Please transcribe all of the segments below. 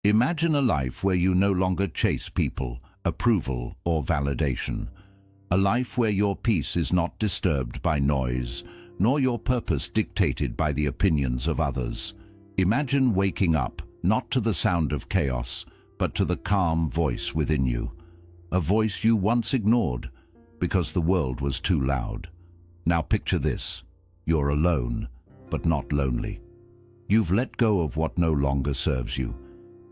Imagine a life where you no longer chase people, approval, or validation. A life where your peace is not disturbed by noise, nor your purpose dictated by the opinions of others. Imagine waking up, not to the sound of chaos, but to the calm voice within you. A voice you once ignored because the world was too loud. Now picture this. You're alone, but not lonely. You've let go of what no longer serves you,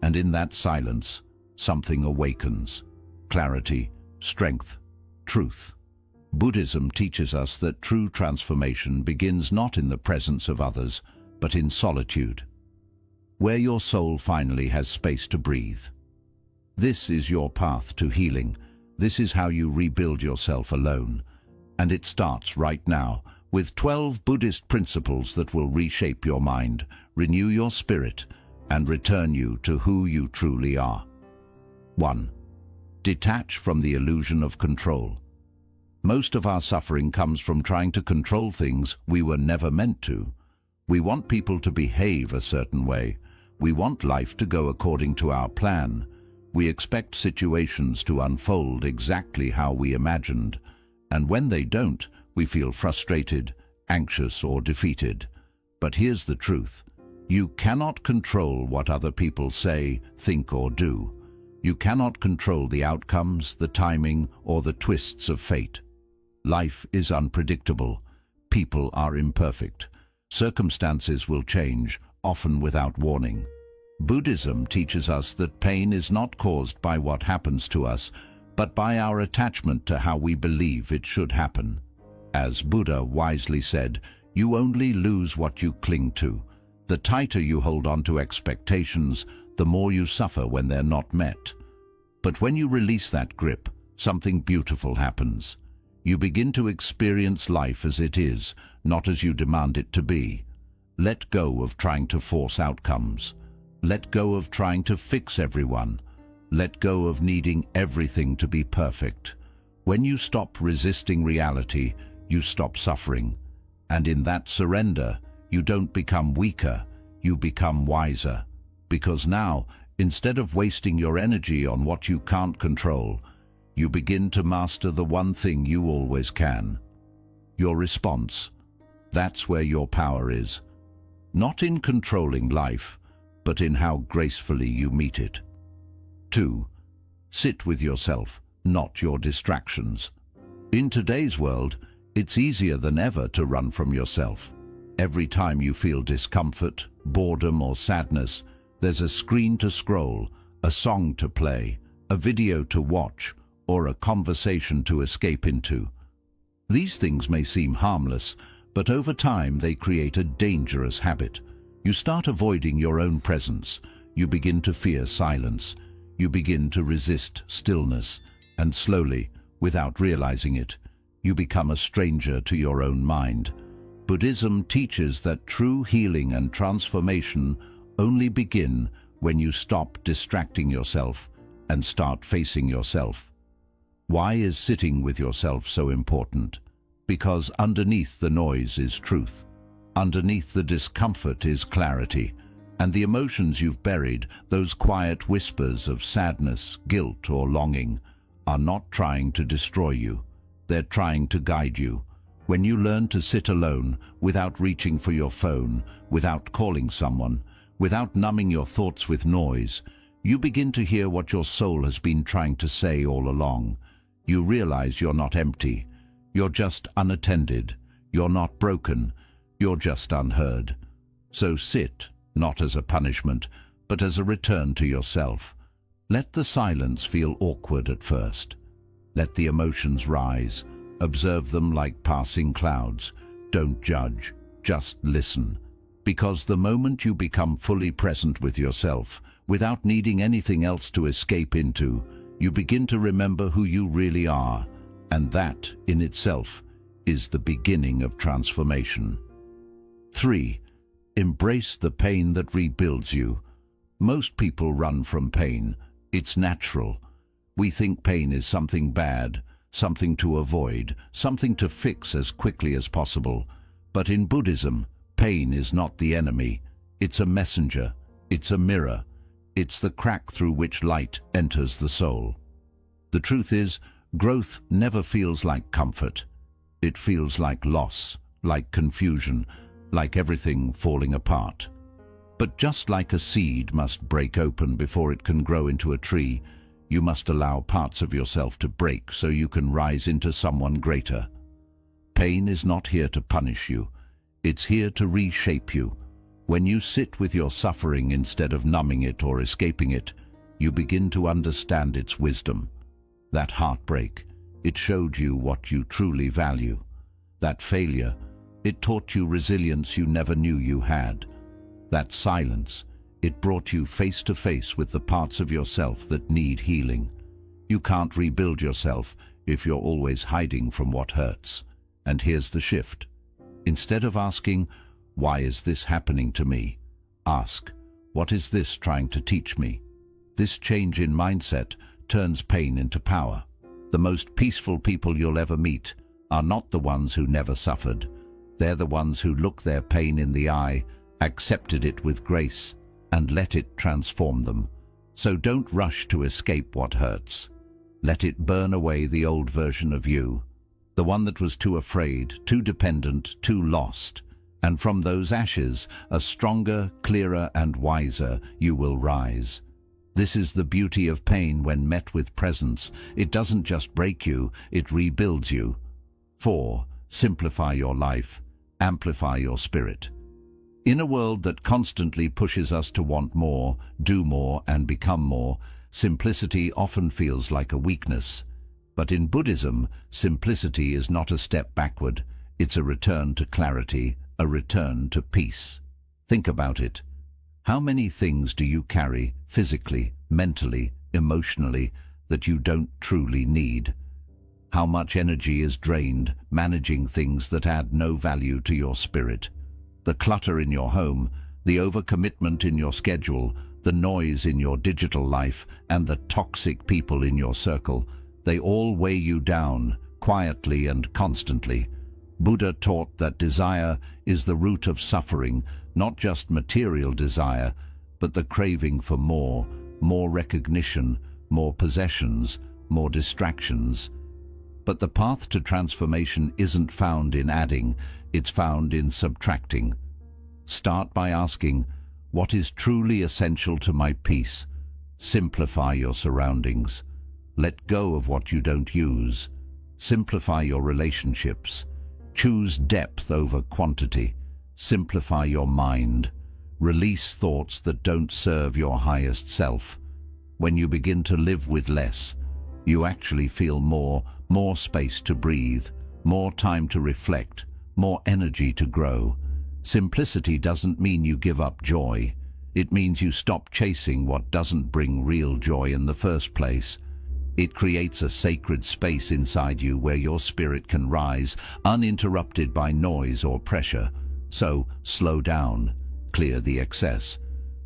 and in that silence, something awakens. Clarity, strength, truth. Buddhism teaches us that true transformation begins not in the presence of others, but in solitude, where your soul finally has space to breathe. This is your path to healing. This is how you rebuild yourself alone. And it starts right now with 12 Buddhist principles that will reshape your mind, renew your spirit, and return you to who you truly are. 1. Detach from the illusion of control. Most of our suffering comes from trying to control things we were never meant to. We want people to behave a certain way. We want life to go according to our plan. We expect situations to unfold exactly how we imagined. And when they don't, we feel frustrated, anxious, or defeated. But here's the truth. You cannot control what other people say, think, or do. You cannot control the outcomes, the timing, or the twists of fate. Life is unpredictable. People are imperfect. Circumstances will change, often without warning. Buddhism teaches us that pain is not caused by what happens to us, but by our attachment to how we believe it should happen. As Buddha wisely said, you only lose what you cling to. The tighter you hold on to expectations, the more you suffer when they're not met. But when you release that grip, something beautiful happens. You begin to experience life as it is, not as you demand it to be. Let go of trying to force outcomes. Let go of trying to fix everyone. Let go of needing everything to be perfect. When you stop resisting reality, you stop suffering. And in that surrender, you don't become weaker, you become wiser. Because now, instead of wasting your energy on what you can't control, you begin to master the one thing you always can. Your response. That's where your power is. Not in controlling life, but in how gracefully you meet it. 2. Sit with yourself, not your distractions. In today's world, it's easier than ever to run from yourself. Every time you feel discomfort, boredom, or sadness, there's a screen to scroll, a song to play, a video to watch, or a conversation to escape into. These things may seem harmless, but over time they create a dangerous habit. You start avoiding your own presence. You begin to fear silence. You begin to resist stillness. And slowly, without realizing it, you become a stranger to your own mind. Buddhism teaches that true healing and transformation only begin when you stop distracting yourself and start facing yourself. Why is sitting with yourself so important? Because underneath the noise is truth. Underneath the discomfort is clarity. And the emotions you've buried, those quiet whispers of sadness, guilt, or longing, are not trying to destroy you. They're trying to guide you. When you learn to sit alone, without reaching for your phone, without calling someone, without numbing your thoughts with noise, you begin to hear what your soul has been trying to say all along. You realize you're not empty. You're just unattended. You're not broken. You're just unheard. So sit, not as a punishment, but as a return to yourself. Let the silence feel awkward at first. Let the emotions rise. Observe them like passing clouds. Don't judge, just listen. Because the moment you become fully present with yourself, without needing anything else to escape into, you begin to remember who you really are, and that, in itself, is the beginning of transformation. 3. Embrace the pain that rebuilds you. Most people run from pain. It's natural. We think pain is something bad, something to avoid, something to fix as quickly as possible. But in Buddhism, pain is not the enemy. It's a messenger. It's a mirror. It's the crack through which light enters the soul. The truth is, growth never feels like comfort. It feels like loss, like confusion, like everything falling apart. But just like a seed must break open before it can grow into a tree, you must allow parts of yourself to break so you can rise into someone greater. Pain is not here to punish you. It's here to reshape you. When you sit with your suffering instead of numbing it or escaping it, you begin to understand its wisdom. That heartbreak, it showed you what you truly value. That failure, it taught you resilience you never knew you had. That silence, it brought you face to face with the parts of yourself that need healing. You can't rebuild yourself if you're always hiding from what hurts. And here's the shift. Instead of asking, "Why is this happening to me?" ask, "What is this trying to teach me?" This change in mindset turns pain into power. The most peaceful people you'll ever meet are not the ones who never suffered. They're the ones who look their pain in the eye, accepted it with grace, and let it transform them. So don't rush to escape what hurts. Let it burn away the old version of you, the one that was too afraid, too dependent, too lost. And from those ashes, a stronger, clearer, and wiser you will rise. This is the beauty of pain when met with presence. It doesn't just break you, it rebuilds you. 4. Simplify your life. Amplify your spirit. In a world that constantly pushes us to want more, do more, and become more, simplicity often feels like a weakness. But in Buddhism, simplicity is not a step backward. It's a return to clarity, a return to peace. Think about it. How many things do you carry, physically, mentally, emotionally, that you don't truly need? How much energy is drained managing things that add no value to your spirit? The clutter in your home, the overcommitment in your schedule, the noise in your digital life, and the toxic people in your circle, they all weigh you down, quietly and constantly. Buddha taught that desire is the root of suffering, not just material desire, but the craving for more recognition, more possessions, more distractions. But the path to transformation isn't found in adding, it's found in subtracting. Start by asking, what is truly essential to my peace? Simplify your surroundings. Let go of what you don't use. Simplify your relationships. Choose depth over quantity. Simplify your mind. Release thoughts that don't serve your highest self. When you begin to live with less, you actually feel more space to breathe, more time to reflect, more energy to grow. Simplicity doesn't mean you give up joy. It means you stop chasing what doesn't bring real joy in the first place. It creates a sacred space inside you where your spirit can rise, uninterrupted by noise or pressure. So, slow down, clear the excess.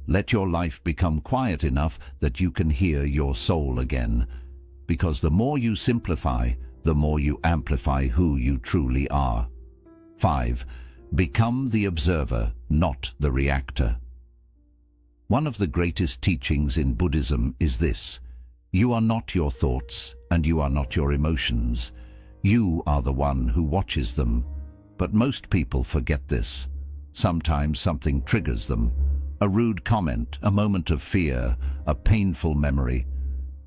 Let your life become quiet enough that you can hear your soul again. Because the more you simplify, the more you amplify who you truly are. 5. Become the observer, not the reactor. One of the greatest teachings in Buddhism is this: you are not your thoughts, and you are not your emotions. You are the one who watches them. But most people forget this. Sometimes something triggers them. A rude comment, a moment of fear, a painful memory.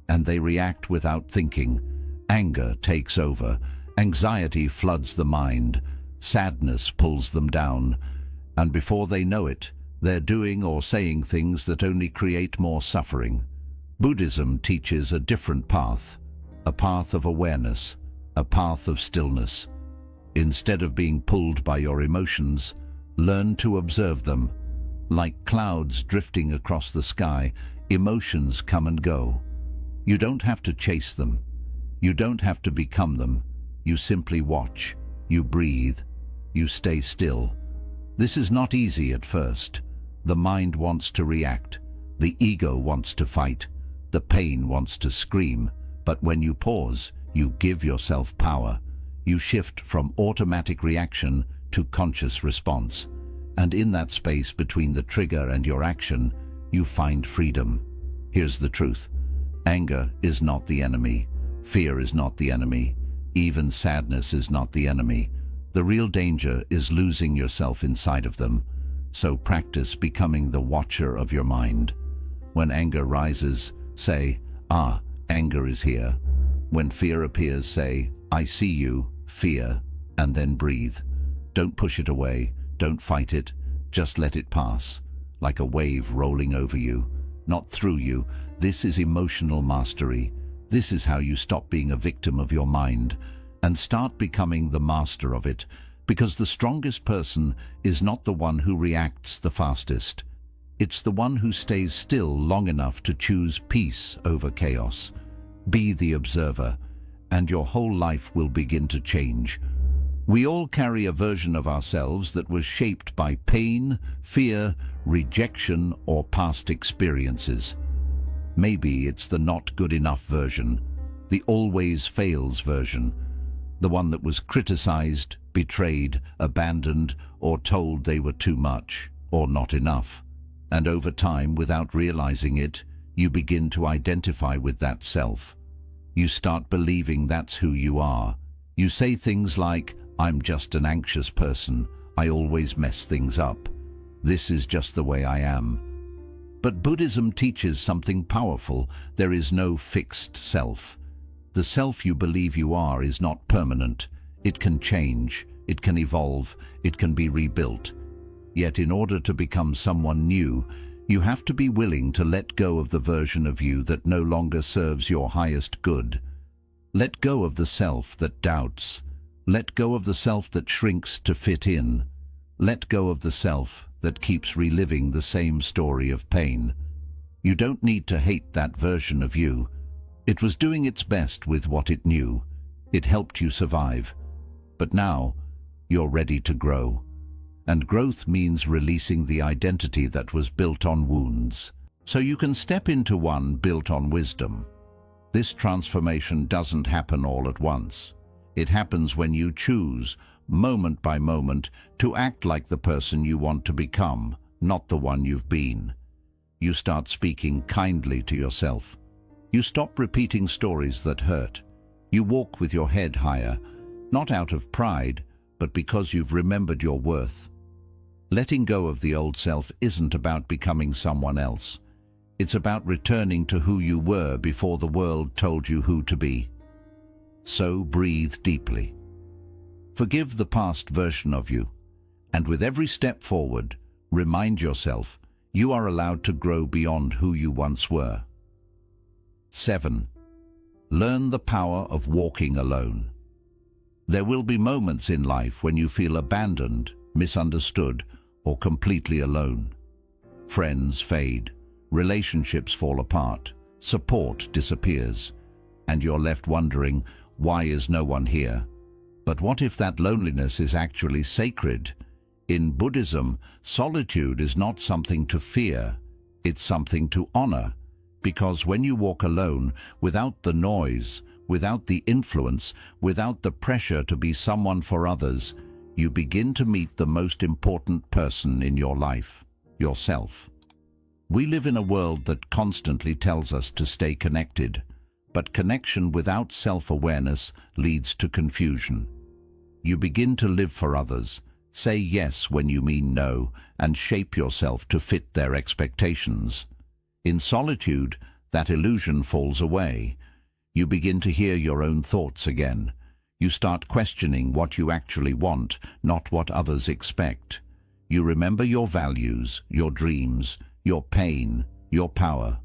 And they react without thinking. Anger takes over. Anxiety floods the mind. Sadness pulls them down. And before they know it, they're doing or saying things that only create more suffering. Buddhism teaches a different path, a path of awareness, a path of stillness. Instead of being pulled by your emotions, learn to observe them. Like clouds drifting across the sky, emotions come and go. You don't have to chase them. You don't have to become them. You simply watch. You breathe. You stay still. This is not easy at first. The mind wants to react. The ego wants to fight. The pain wants to scream. But when you pause, you give yourself power. You shift from automatic reaction to conscious response. And in that space between the trigger and your action, you find freedom. Here's the truth. Anger is not the enemy. Fear is not the enemy. Even sadness is not the enemy. The real danger is losing yourself inside of them. So practice becoming the watcher of your mind. When anger rises, say, "Ah, anger is here." When fear appears, say, "I see you, fear," and then breathe. Don't push it away. Don't fight it. Just let it pass, like a wave rolling over you, not through you. This is emotional mastery. This is how you stop being a victim of your mind and start becoming the master of it, because the strongest person is not the one who reacts the fastest. It's the one who stays still long enough to choose peace over chaos. Be the observer, and your whole life will begin to change. We all carry a version of ourselves that was shaped by pain, fear, rejection, or past experiences. Maybe it's the not good enough version, the always fails version, the one that was criticized, betrayed, abandoned, or told they were too much or not enough. And over time, without realizing it, you begin to identify with that self. You start believing that's who you are. You say things like, "I'm just an anxious person. I always mess things up. This is just the way I am." But Buddhism teaches something powerful. There is no fixed self. The self you believe you are is not permanent. It can change, it can evolve, it can be rebuilt. Yet in order to become someone new, you have to be willing to let go of the version of you that no longer serves your highest good. Let go of the self that doubts. Let go of the self that shrinks to fit in. Let go of the self that keeps reliving the same story of pain. You don't need to hate that version of you. It was doing its best with what it knew. It helped you survive. But now, you're ready to grow. And growth means releasing the identity that was built on wounds, so you can step into one built on wisdom. This transformation doesn't happen all at once. It happens when you choose, moment by moment, to act like the person you want to become, not the one you've been. You start speaking kindly to yourself. You stop repeating stories that hurt. You walk with your head higher, not out of pride, but because you've remembered your worth. Letting go of the old self isn't about becoming someone else. It's about returning to who you were before the world told you who to be. So breathe deeply. Forgive the past version of you, and with every step forward, remind yourself you are allowed to grow beyond who you once were. 7. Learn the power of walking alone. There will be moments in life when you feel abandoned, misunderstood, or completely alone. Friends fade, relationships fall apart, support disappears, and you're left wondering, why is no one here? But what if that loneliness is actually sacred? In Buddhism, solitude is not something to fear, it's something to honor, because when you walk alone, without the noise, without the influence, without the pressure to be someone for others, you begin to meet the most important person in your life, yourself. We live in a world that constantly tells us to stay connected, but connection without self-awareness leads to confusion. You begin to live for others, say yes when you mean no, and shape yourself to fit their expectations. In solitude, that illusion falls away. You begin to hear your own thoughts again. You start questioning what you actually want, not what others expect. You remember your values, your dreams, your pain, your power.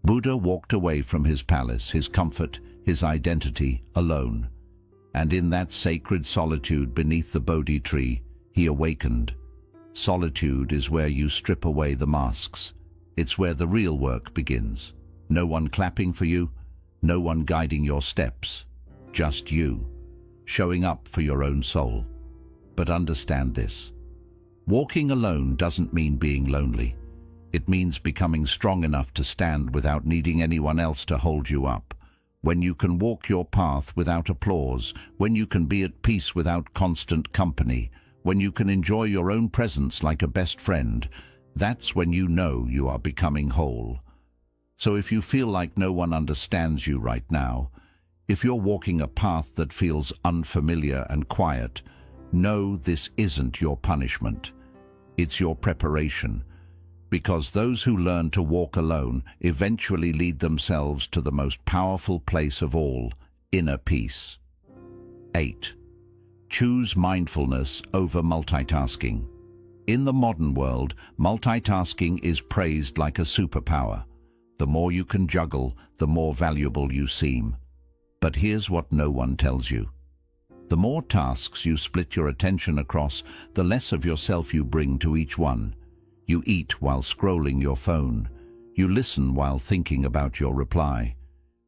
Buddha walked away from his palace, his comfort, his identity, alone. And in that sacred solitude beneath the Bodhi tree, he awakened. Solitude is where you strip away the masks. It's where the real work begins. No one clapping for you, no one guiding your steps. Just you, showing up for your own soul. But understand this. Walking alone doesn't mean being lonely. It means becoming strong enough to stand without needing anyone else to hold you up. When you can walk your path without applause, when you can be at peace without constant company, when you can enjoy your own presence like a best friend, that's when you know you are becoming whole. So if you feel like no one understands you right now, if you're walking a path that feels unfamiliar and quiet, know this isn't your punishment. It's your preparation. Because those who learn to walk alone eventually lead themselves to the most powerful place of all, inner peace. 8. Choose mindfulness over multitasking. In the modern world, multitasking is praised like a superpower. The more you can juggle, the more valuable you seem. But here's what no one tells you. The more tasks you split your attention across, the less of yourself you bring to each one. You eat while scrolling your phone. You listen while thinking about your reply.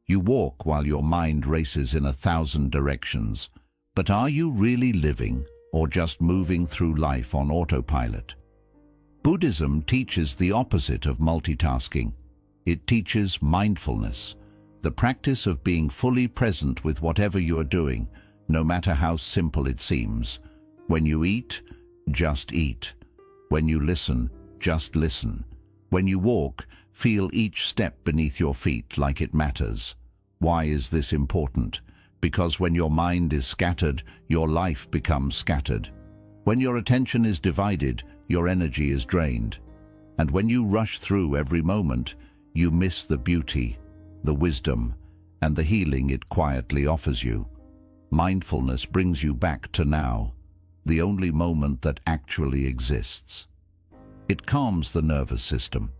You walk while your mind races in 1,000 directions. But are you really living, or just moving through life on autopilot? Buddhism teaches the opposite of multitasking. It teaches mindfulness, the practice of being fully present with whatever you are doing, no matter how simple it seems. When you eat, just eat. When you listen, just listen. When you walk, feel each step beneath your feet like it matters. Why is this important? Because when your mind is scattered, your life becomes scattered. When your attention is divided, your energy is drained. And when you rush through every moment, you miss the beauty, the wisdom, and the healing it quietly offers you. Mindfulness brings you back to now, the only moment that actually exists. It calms the nervous system.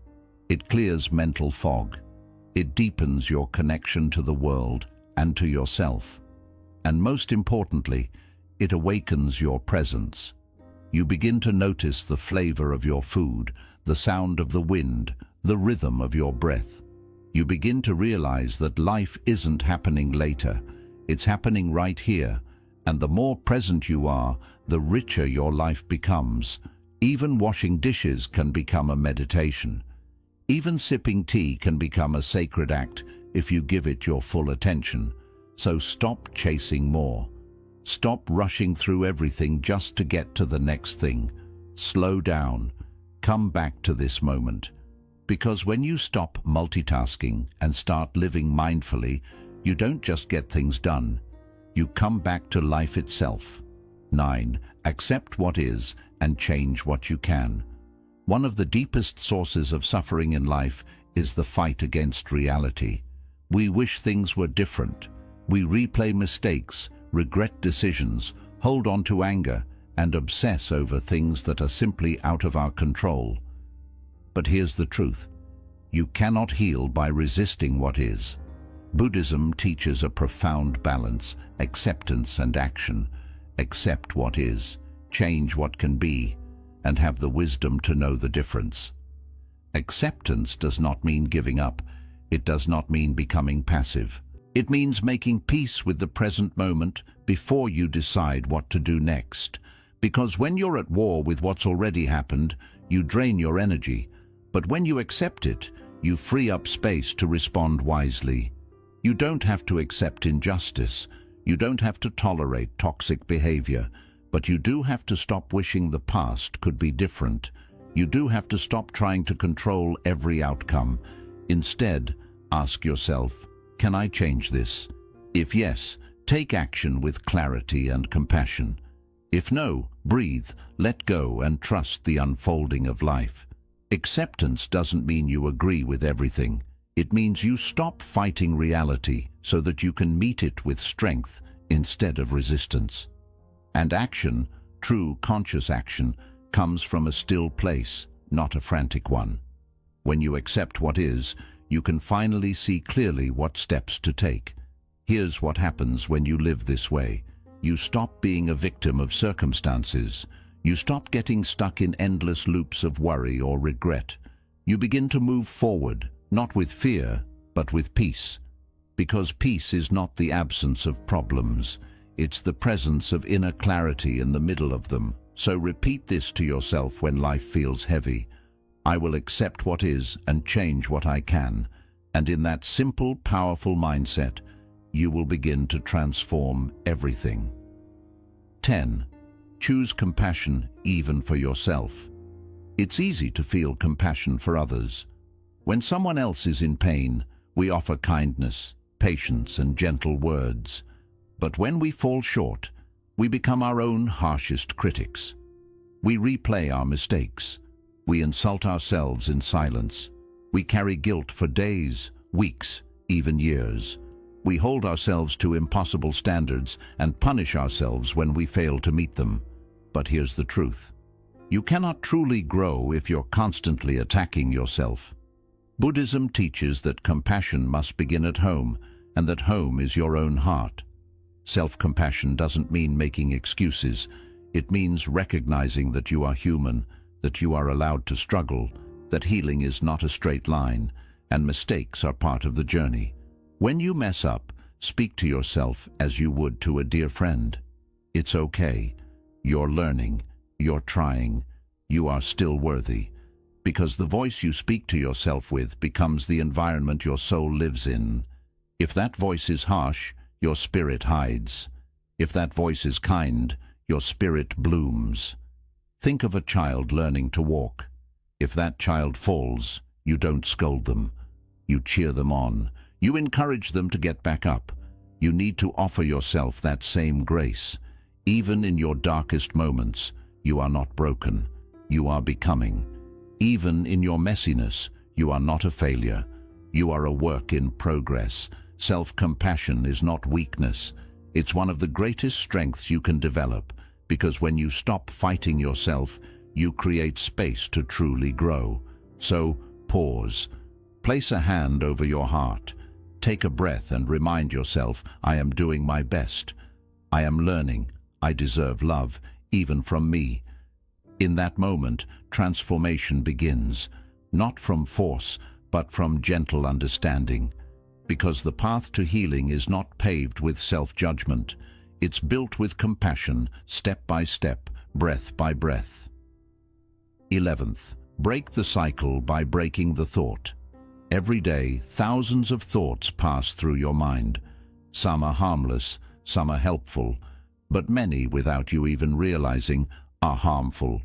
It clears mental fog. It deepens your connection to the world and to yourself. And most importantly, it awakens your presence. You begin to notice the flavor of your food, the sound of the wind, the rhythm of your breath. You begin to realize that life isn't happening later. It's happening right here. And the more present you are, the richer your life becomes. Even washing dishes can become a meditation. Even sipping tea can become a sacred act if you give it your full attention. So stop chasing more. Stop rushing through everything just to get to the next thing. Slow down. Come back to this moment. Because when you stop multitasking and start living mindfully, you don't just get things done. You come back to life itself. 9. Accept what is and change what you can. One of the deepest sources of suffering in life is the fight against reality. We wish things were different. We replay mistakes, regret decisions, hold on to anger, and obsess over things that are simply out of our control. But here's the truth. You cannot heal by resisting what is. Buddhism teaches a profound balance, acceptance and action. Accept what is, change what can be, and have the wisdom to know the difference. Acceptance does not mean giving up. It does not mean becoming passive. It means making peace with the present moment before you decide what to do next. Because when you're at war with what's already happened, you drain your energy. But when you accept it, you free up space to respond wisely. You don't have to accept injustice. You don't have to tolerate toxic behavior. But you do have to stop wishing the past could be different. You do have to stop trying to control every outcome. Instead, ask yourself, can I change this? If yes, take action with clarity and compassion. If no, breathe, let go, and trust the unfolding of life. Acceptance doesn't mean you agree with everything. It means you stop fighting reality so that you can meet it with strength instead of resistance. And action, true conscious action, comes from a still place, not a frantic one. When you accept what is, you can finally see clearly what steps to take. Here's what happens when you live this way. You stop being a victim of circumstances. You stop getting stuck in endless loops of worry or regret. You begin to move forward, not with fear, but with peace. Because peace is not the absence of problems. It's the presence of inner clarity in the middle of them. So repeat this to yourself when life feels heavy. I will accept what is and change what I can. And in that simple, powerful mindset, you will begin to transform everything. 10. Choose compassion even for yourself. It's easy to feel compassion for others. When someone else is in pain, we offer kindness, patience, and gentle words. But when we fall short, we become our own harshest critics. We replay our mistakes. We insult ourselves in silence. We carry guilt for days, weeks, even years. We hold ourselves to impossible standards and punish ourselves when we fail to meet them. But here's the truth. You cannot truly grow if you're constantly attacking yourself. Buddhism teaches that compassion must begin at home, and that home is your own heart. Self-compassion doesn't mean making excuses. It means recognizing that you are human, that you are allowed to struggle, that healing is not a straight line, and mistakes are part of the journey. When you mess up, speak to yourself as you would to a dear friend. It's okay. You're learning. You're trying. You are still worthy. Because the voice you speak to yourself with becomes the environment your soul lives in. If that voice is harsh, your spirit hides. If that voice is kind, your spirit blooms. Think of a child learning to walk. If that child falls, you don't scold them. You cheer them on. You encourage them to get back up. You need to offer yourself that same grace. Even in your darkest moments, you are not broken. You are becoming. Even in your messiness, you are not a failure. You are a work in progress. Self-compassion is not weakness. It's one of the greatest strengths you can develop, because when you stop fighting yourself, you create space to truly grow. So, pause. Place a hand over your heart. Take a breath and remind yourself, I am doing my best. I am learning. I deserve love, even from me. In that moment, transformation begins, not from force, but from gentle understanding. Because the path to healing is not paved with self-judgment. It's built with compassion, step by step, breath by breath. 11th, break the cycle by breaking the thought. Every day, thousands of thoughts pass through your mind. Some are harmless, some are helpful, but many, without you even realizing, are harmful.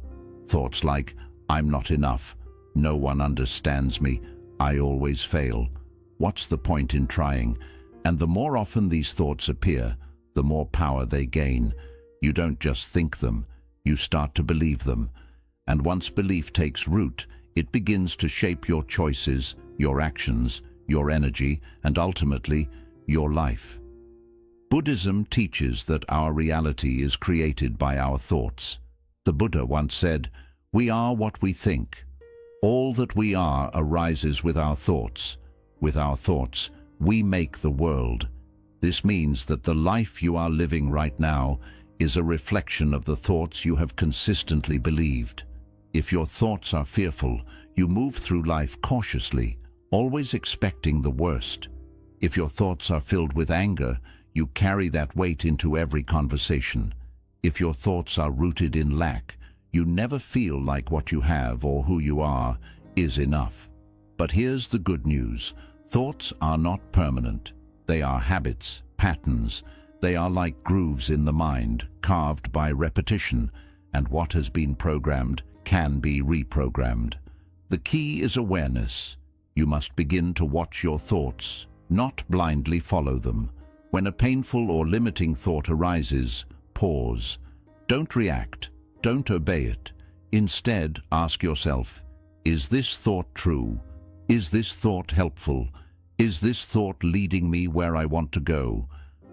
Thoughts like, I'm not enough, no one understands me, I always fail. What's the point in trying? And the more often these thoughts appear, the more power they gain. You don't just think them, you start to believe them. And once belief takes root, it begins to shape your choices, your actions, your energy, and ultimately, your life. Buddhism teaches that our reality is created by our thoughts. The Buddha once said, "We are what we think. All that we are arises with our thoughts. With our thoughts, we make the world." This means that the life you are living right now is a reflection of the thoughts you have consistently believed. If your thoughts are fearful, you move through life cautiously, always expecting the worst. If your thoughts are filled with anger, you carry that weight into every conversation. If your thoughts are rooted in lack, you never feel like what you have or who you are is enough. But here's the good news. Thoughts are not permanent. They are habits, patterns. They are like grooves in the mind, carved by repetition, and what has been programmed can be reprogrammed. The key is awareness. You must begin to watch your thoughts, not blindly follow them. When a painful or limiting thought arises, pause. Don't react. Don't obey it. Instead, ask yourself, is this thought true? Is this thought helpful? Is this thought leading me where I want to go?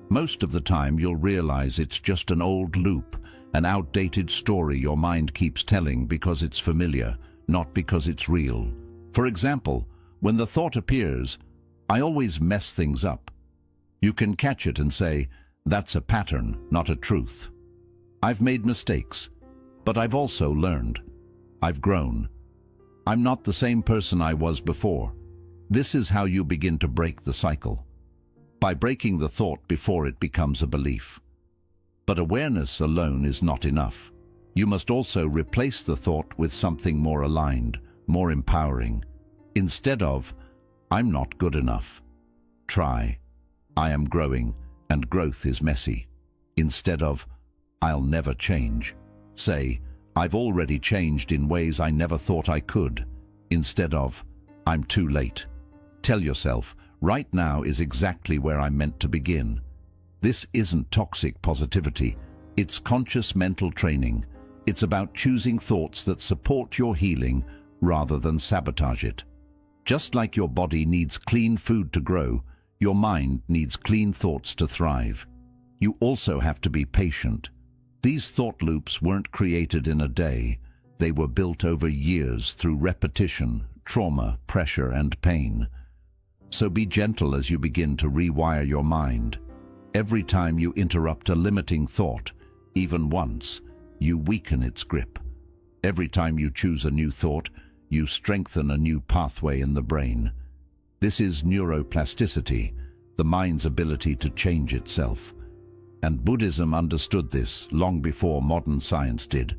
Most of the time you'll realize it's just an old loop, an outdated story your mind keeps telling because it's familiar, not because it's real. For example, when the thought appears, I always mess things up. You can catch it and say, that's a pattern, not a truth. I've made mistakes, but I've also learned. I've grown. I'm not the same person I was before. This is how you begin to break the cycle, by breaking the thought before it becomes a belief. But awareness alone is not enough. You must also replace the thought with something more aligned, more empowering. Instead of, I'm not good enough, try, I am growing, and growth is messy. Instead of, I'll never change, say, I've already changed in ways I never thought I could. Instead of, I'm too late. Tell yourself, right now is exactly where I'm meant to begin. This isn't toxic positivity. It's conscious mental training. It's about choosing thoughts that support your healing rather than sabotage it. Just like your body needs clean food to grow, your mind needs clean thoughts to thrive. You also have to be patient. These thought loops weren't created in a day. They were built over years through repetition, trauma, pressure, and pain. So be gentle as you begin to rewire your mind. Every time you interrupt a limiting thought, even once, you weaken its grip. Every time you choose a new thought, you strengthen a new pathway in the brain. This is neuroplasticity, the mind's ability to change itself. And Buddhism understood this long before modern science did.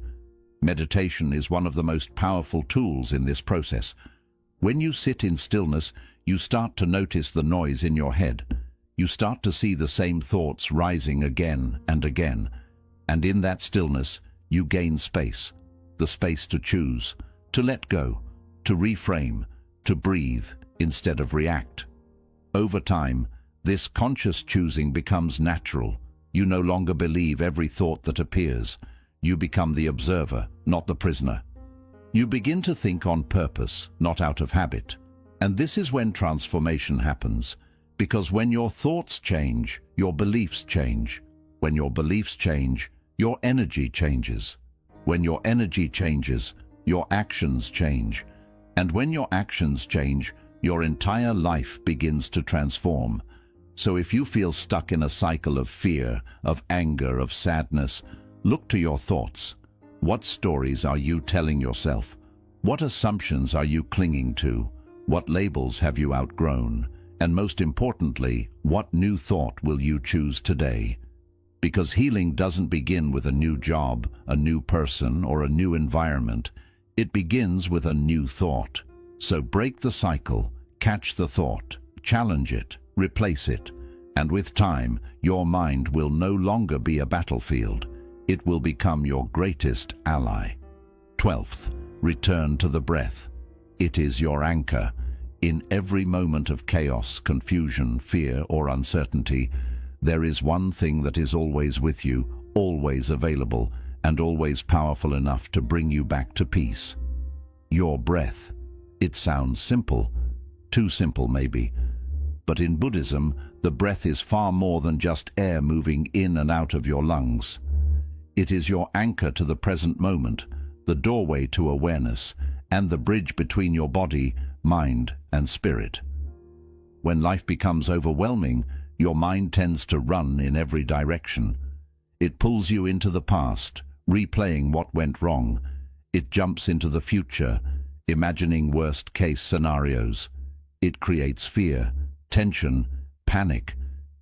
Meditation is one of the most powerful tools in this process. When you sit in stillness, you start to notice the noise in your head. You start to see the same thoughts rising again and again. And in that stillness, you gain space. The space to choose, to let go, to reframe, to breathe instead of react. Over time, this conscious choosing becomes natural. You no longer believe every thought that appears. You become the observer, not the prisoner. You begin to think on purpose, not out of habit. And this is when transformation happens, because when your thoughts change, your beliefs change. When your beliefs change, your energy changes. When your energy changes, your actions change. And when your actions change, your entire life begins to transform. So if you feel stuck in a cycle of fear, of anger, of sadness, look to your thoughts. What stories are you telling yourself? What assumptions are you clinging to? What labels have you outgrown? And most importantly, what new thought will you choose today? Because healing doesn't begin with a new job, a new person, or a new environment. It begins with a new thought. So break the cycle, catch the thought, challenge it, replace it. And with time, your mind will no longer be a battlefield. It will become your greatest ally. 12th, return to the breath. It is your anchor. In every moment of chaos, confusion, fear, or uncertainty, there is one thing that is always with you, always available, and always powerful enough to bring you back to peace. Your breath. It sounds simple. Too simple, maybe. But in Buddhism, the breath is far more than just air moving in and out of your lungs. It is your anchor to the present moment, the doorway to awareness, and the bridge between your body, mind, and spirit. When life becomes overwhelming, your mind tends to run in every direction. It pulls you into the past, replaying what went wrong. It jumps into the future, imagining worst-case scenarios. It creates fear, tension, panic,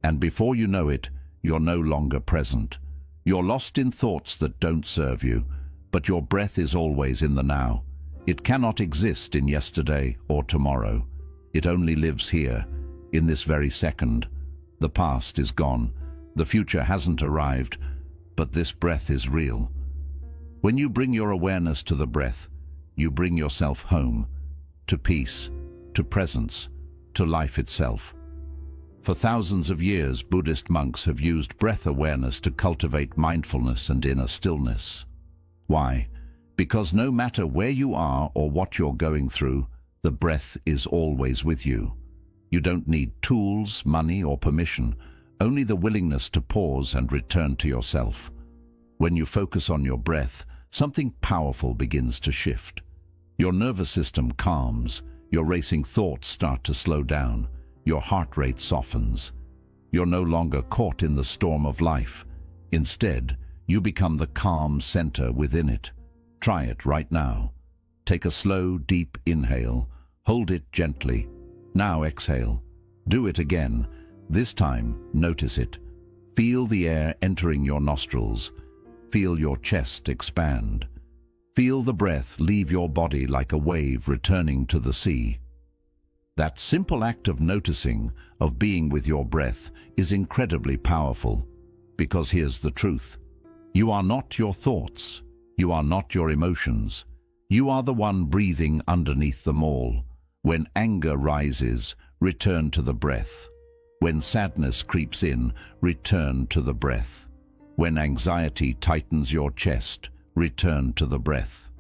and before you know it, you're no longer present. You're lost in thoughts that don't serve you, but your breath is always in the now. It cannot exist in yesterday or tomorrow. It only lives here, in this very second. The past is gone. The future hasn't arrived, but this breath is real. When you bring your awareness to the breath, you bring yourself home, to peace, to presence, to life itself. For thousands of years, Buddhist monks have used breath awareness to cultivate mindfulness and inner stillness. Why? Because no matter where you are or what you're going through, the breath is always with you. You don't need tools, money, or permission, only the willingness to pause and return to yourself. When you focus on your breath, something powerful begins to shift. Your nervous system calms, your racing thoughts start to slow down, your heart rate softens. You're no longer caught in the storm of life. Instead, you become the calm center within it. Try it right now. Take a slow, deep inhale. Hold it gently. Now exhale. Do it again. This time, notice it. Feel the air entering your nostrils. Feel your chest expand. Feel the breath leave your body like a wave returning to the sea. That simple act of noticing, of being with your breath, is incredibly powerful. Because here's the truth. You are not your thoughts. You are not your emotions. You are the one breathing underneath them all. When anger rises, return to the breath. When sadness creeps in, return to the breath. When anxiety tightens your chest, return to the breath.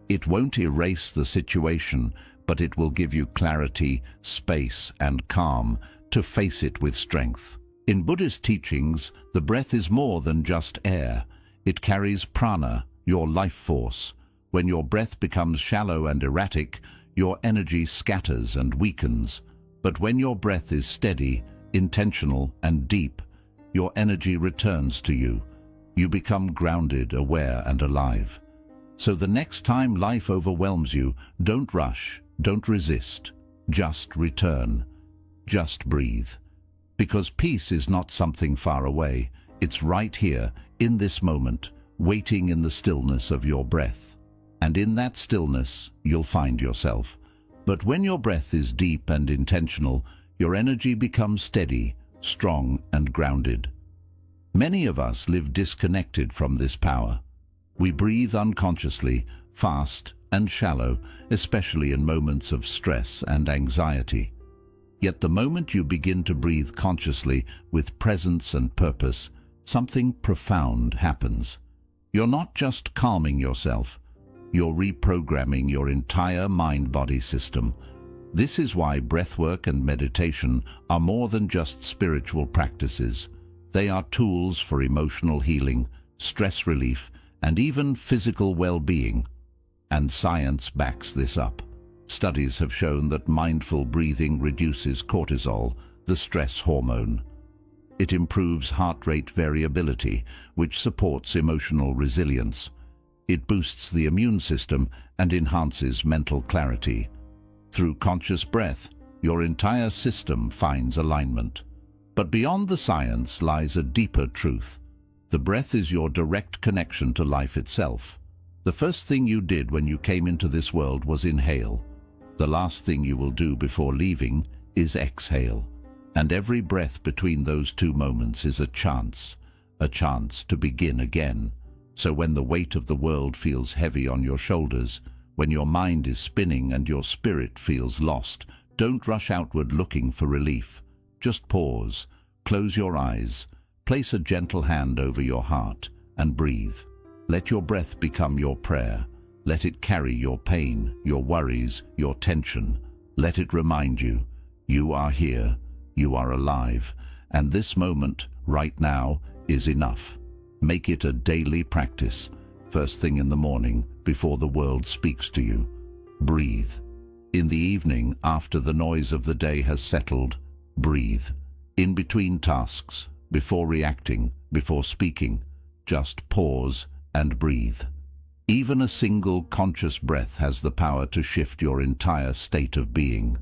It won't erase the situation, but it will give you clarity, space, and calm to face it with strength. In Buddhist teachings, the breath is more than just air. It carries prana, your life force. When your breath becomes shallow and erratic, your energy scatters and weakens. But when your breath is steady, intentional, and deep, your energy returns to you. You become grounded, aware, and alive. So the next time life overwhelms you, don't rush, don't resist. Just return. Just breathe. Because peace is not something far away. It's right here, in this moment, waiting in the stillness of your breath. And in that stillness, you'll find yourself. But when your breath is deep and intentional, your energy becomes steady, strong, and grounded. Many of us live disconnected from this power. We breathe unconsciously, fast and shallow, especially in moments of stress and anxiety. Yet the moment you begin to breathe consciously, with presence and purpose, something profound happens. You're not just calming yourself, you're reprogramming your entire mind-body system. This is why breathwork and meditation are more than just spiritual practices. They are tools for emotional healing, stress relief, and even physical well-being. And science backs this up. Studies have shown that mindful breathing reduces cortisol, the stress hormone. It improves heart rate variability, which supports emotional resilience. It boosts the immune system and enhances mental clarity. Through conscious breath, your entire system finds alignment. But beyond the science lies a deeper truth. The breath is your direct connection to life itself. The first thing you did when you came into this world was inhale. The last thing you will do before leaving is exhale. And every breath between those two moments is a chance to begin again. So when the weight of the world feels heavy on your shoulders, when your mind is spinning and your spirit feels lost, don't rush outward looking for relief. Just pause, close your eyes, place a gentle hand over your heart, and breathe. Let your breath become your prayer. Let it carry your pain, your worries, your tension. Let it remind you, you are here, you are alive, and this moment, right now, is enough. Make it a daily practice, first thing in the morning, before the world speaks to you. Breathe. In the evening, after the noise of the day has settled, breathe. In between tasks, before reacting, before speaking, just pause and breathe. Even a single conscious breath has the power to shift your entire state of being.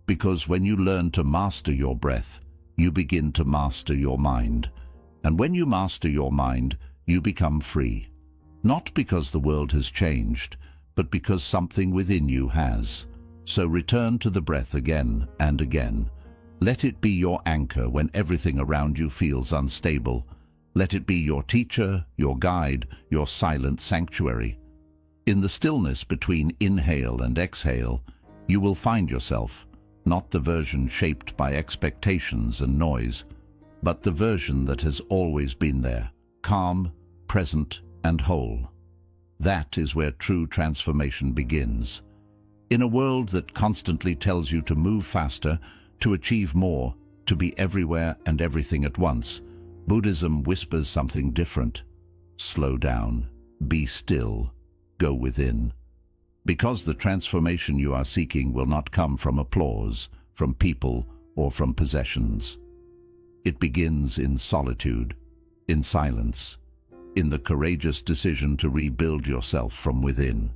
Because when you learn to master your breath, you begin to master your mind. And when you master your mind, you become free. Not because the world has changed, but because something within you has. So return to the breath again and again. Let it be your anchor when everything around you feels unstable. Let it be your teacher, your guide, your silent sanctuary. In the stillness between inhale and exhale, you will find yourself, not the version shaped by expectations and noise, but the version that has always been there, calm, present, and whole. That is where true transformation begins. In a world that constantly tells you to move faster, to achieve more, to be everywhere and everything at once, Buddhism whispers something different. Slow down, be still, go within. Because the transformation you are seeking will not come from applause, from people, or from possessions. It begins in solitude, in silence, in the courageous decision to rebuild yourself from within.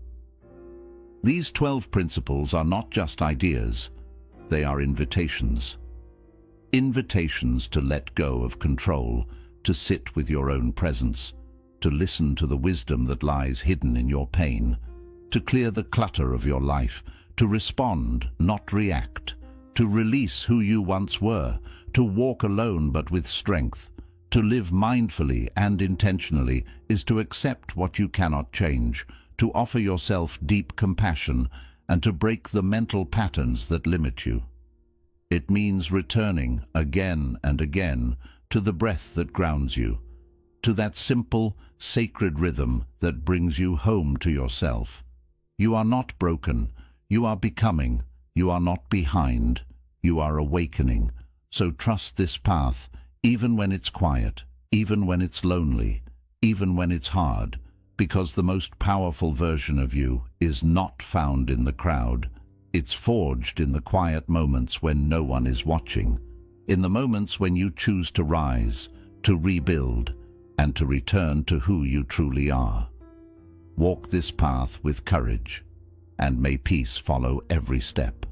These 12 principles are not just ideas, they are invitations. Invitations to let go of control, to sit with your own presence, to listen to the wisdom that lies hidden in your pain, to clear the clutter of your life, to respond, not react, to release who you once were, to walk alone but with strength. To live mindfully and intentionally is to accept what you cannot change, to offer yourself deep compassion, and to break the mental patterns that limit you. It means returning again and again to the breath that grounds you, to that simple, sacred rhythm that brings you home to yourself. You are not broken, you are becoming, you are not behind, you are awakening. So trust this path, even when it's quiet, even when it's lonely, even when it's hard, because the most powerful version of you is not found in the crowd. It's forged in the quiet moments when no one is watching, in the moments when you choose to rise, to rebuild, and to return to who you truly are. Walk this path with courage, and may peace follow every step.